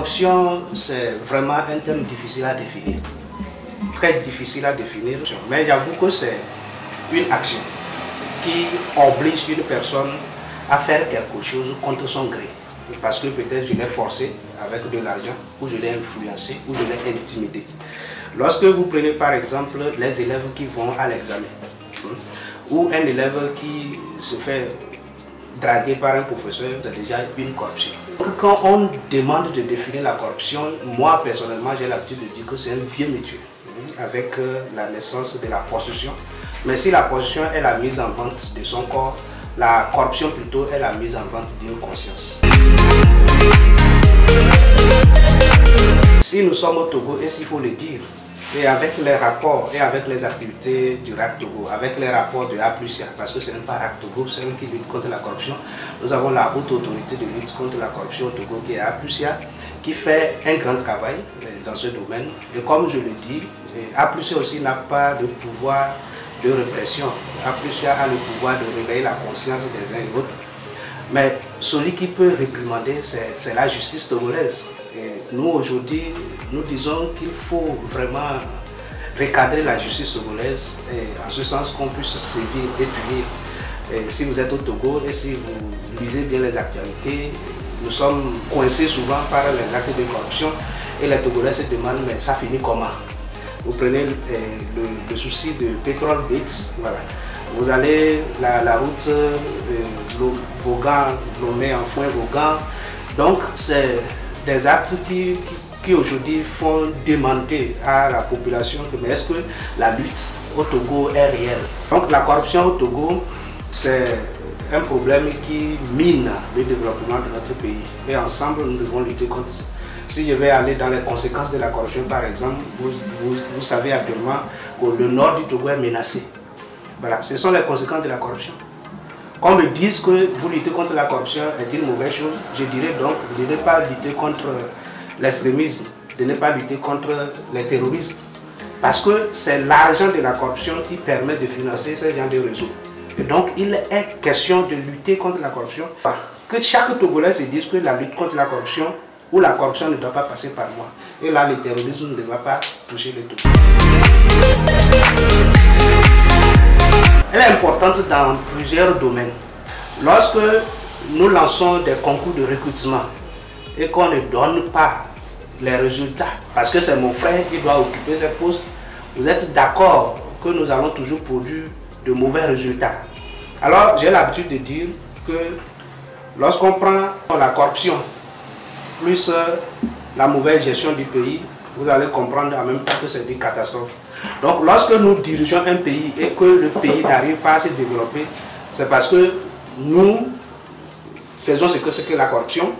corruption, c'est vraiment un thème difficile à définir. Très difficile à définir. Mais j'avoue que c'est une action qui oblige une personne à faire quelque chose contre son gré. Parce que peut-être je l'ai forcé avec de l'argent, ou je l'ai influencé, ou je l'ai intimidé. Lorsque vous prenez par exemple les élèves qui vont à l'examen, ou un élève qui se fait draguer par un professeur, c'est déjà une corruption. Quand on demande de définir la corruption, moi personnellement j'ai l'habitude de dire que c'est un vieux métier, avec la naissance de la prostitution. Mais si la prostitution est la mise en vente de son corps, la corruption plutôt est la mise en vente d'une conscience. Si nous sommes au Togo, et s'il faut le dire, et avec les rapports et avec les activités du RAC Togo, avec les rapports de A+A, parce que ce n'est pas RAC Togo, c'est eux qui lutte contre la corruption. Nous avons la haute autorité de lutte contre la corruption au Togo qui est A+A, qui fait un grand travail dans ce domaine. Et comme je le dis, A+A aussi n'a pas de pouvoir de répression. A+A a le pouvoir de réveiller la conscience des uns et des autres. Mais celui qui peut réprimander, c'est la justice togolaise. Et nous aujourd'hui, nous disons qu'il faut vraiment recadrer la justice togolaise, et en ce sens qu'on puisse sévir et punir. Et si vous êtes au Togo et si vous lisez bien les actualités, nous sommes coincés souvent par les actes de corruption et les Togolais se demandent mais ça finit comment? Vous prenez le souci de pétrole Gates, voilà. Vous allez la route Vaughan, Lomé en Foin Vaughan. Donc c'est des actes qui aujourd'hui font demander à la population que mais est-ce que la lutte au Togo est réelle? Donc la corruption au Togo, c'est un problème qui mine le développement de notre pays. Et ensemble, nous devons lutter contre. Si je vais aller dans les conséquences de la corruption, par exemple, vous savez actuellement que le nord du Togo est menacé. Voilà, ce sont les conséquences de la corruption. Qu'on me dise que vous luttez contre la corruption est une mauvaise chose, je dirais donc de ne pas lutter contre l'extrémisme, de ne pas lutter contre les terroristes. Parce que c'est l'argent de la corruption qui permet de financer ces gens de réseaux. Et donc il est question de lutter contre la corruption. Que chaque Togolais se dise que la lutte contre la corruption ou la corruption ne doit pas passer par moi. Et là, le terrorisme ne va pas toucher le Togo. Elle est importante dans plusieurs domaines. Lorsque nous lançons des concours de recrutement et qu'on ne donne pas les résultats, parce que c'est mon frère qui doit occuper cette poste, vous êtes d'accord que nous allons toujours produire de mauvais résultats. Alors j'ai l'habitude de dire que lorsqu'on prend la corruption plus la mauvaise gestion du pays, vous allez comprendre en même temps que c'est une catastrophe. Donc lorsque nous dirigeons un pays et que le pays n'arrive pas à se développer, c'est parce que nous faisons ce que la corruption,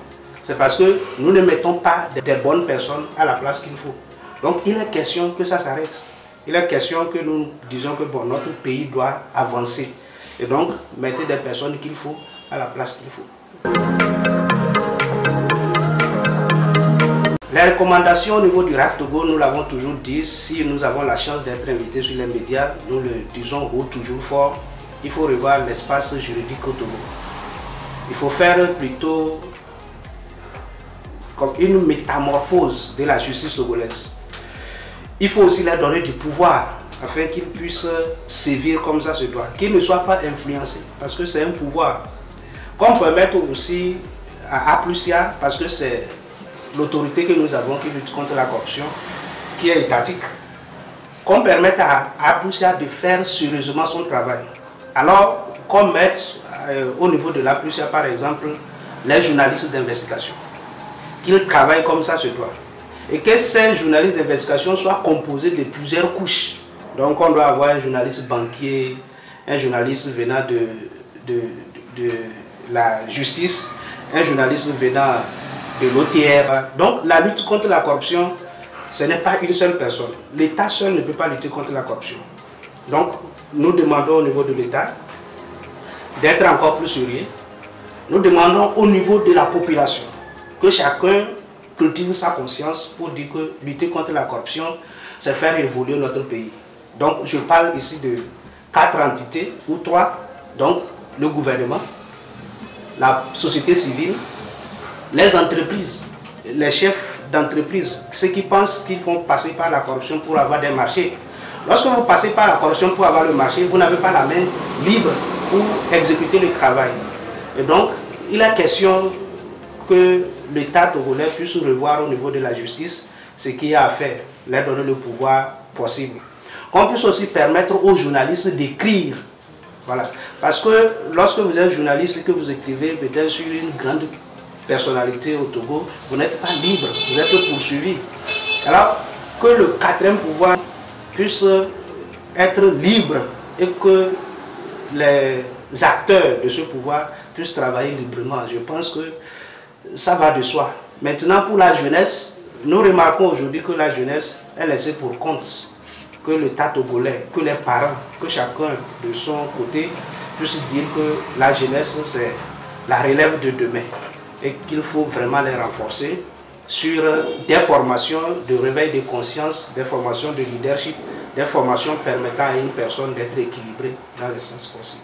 c'est parce que nous ne mettons pas des bonnes personnes à la place qu'il faut. Donc il est question que ça s'arrête. Il est question que nous disons que bon, notre pays doit avancer. Et donc mettez des personnes qu'il faut à la place qu'il faut. Les recommandations au niveau du RAC Togo, nous l'avons toujours dit, si nous avons la chance d'être invités sur les médias, nous le disons haut, toujours fort, il faut revoir l'espace juridique au Togo. Il faut faire plutôt comme une métamorphose de la justice togolaise. Il faut aussi leur donner du pouvoir afin qu'ils puissent sévir comme ça se doit, qu'ils ne soient pas influencés, parce que c'est un pouvoir. Qu'on permette aussi à A+A, parce que c'est l'autorité que nous avons qui lutte contre la corruption, qui est étatique, qu'on permette à A+A de faire sérieusement son travail. Alors, qu'on mette au niveau de l'A+A, par exemple, les journalistes d'investigation, qu'ils travaillent comme ça se doit. Et que ces journalistes d'investigation soient composés de plusieurs couches. Donc, on doit avoir un journaliste banquier, un journaliste venant de la justice, un journaliste venant de l'OTR. Donc la lutte contre la corruption, ce n'est pas une seule personne. L'État seul ne peut pas lutter contre la corruption. Donc nous demandons au niveau de l'État d'être encore plus sérieux. Nous demandons au niveau de la population que chacun cultive sa conscience pour dire que lutter contre la corruption, c'est faire évoluer notre pays. Donc je parle ici de 4 entités ou 3, donc le gouvernement, la société civile, les entreprises, les chefs d'entreprises, ceux qui pensent qu'ils vont passer par la corruption pour avoir des marchés. Lorsque vous passez par la corruption pour avoir le marché, vous n'avez pas la main libre pour exécuter le travail. Et donc, il est question que l'État togolais puisse revoir au niveau de la justice ce qu'il y a à faire, leur donner le pouvoir possible. Qu'on puisse aussi permettre aux journalistes d'écrire. Voilà. Parce que lorsque vous êtes journaliste et que vous écrivez peut-être sur une grande personnalité au Togo, vous n'êtes pas libre, vous êtes poursuivi. Alors que le quatrième pouvoir puisse être libre et que les acteurs de ce pouvoir puissent travailler librement, je pense que ça va de soi. Maintenant, pour la jeunesse, nous remarquons aujourd'hui que la jeunesse est laissée pour compte, que l'État togolais, que les parents, que chacun de son côté puisse dire que la jeunesse, c'est la relève de demain et qu'il faut vraiment les renforcer sur des formations de réveil de conscience, des formations de leadership, des formations permettant à une personne d'être équilibrée dans le sens possible.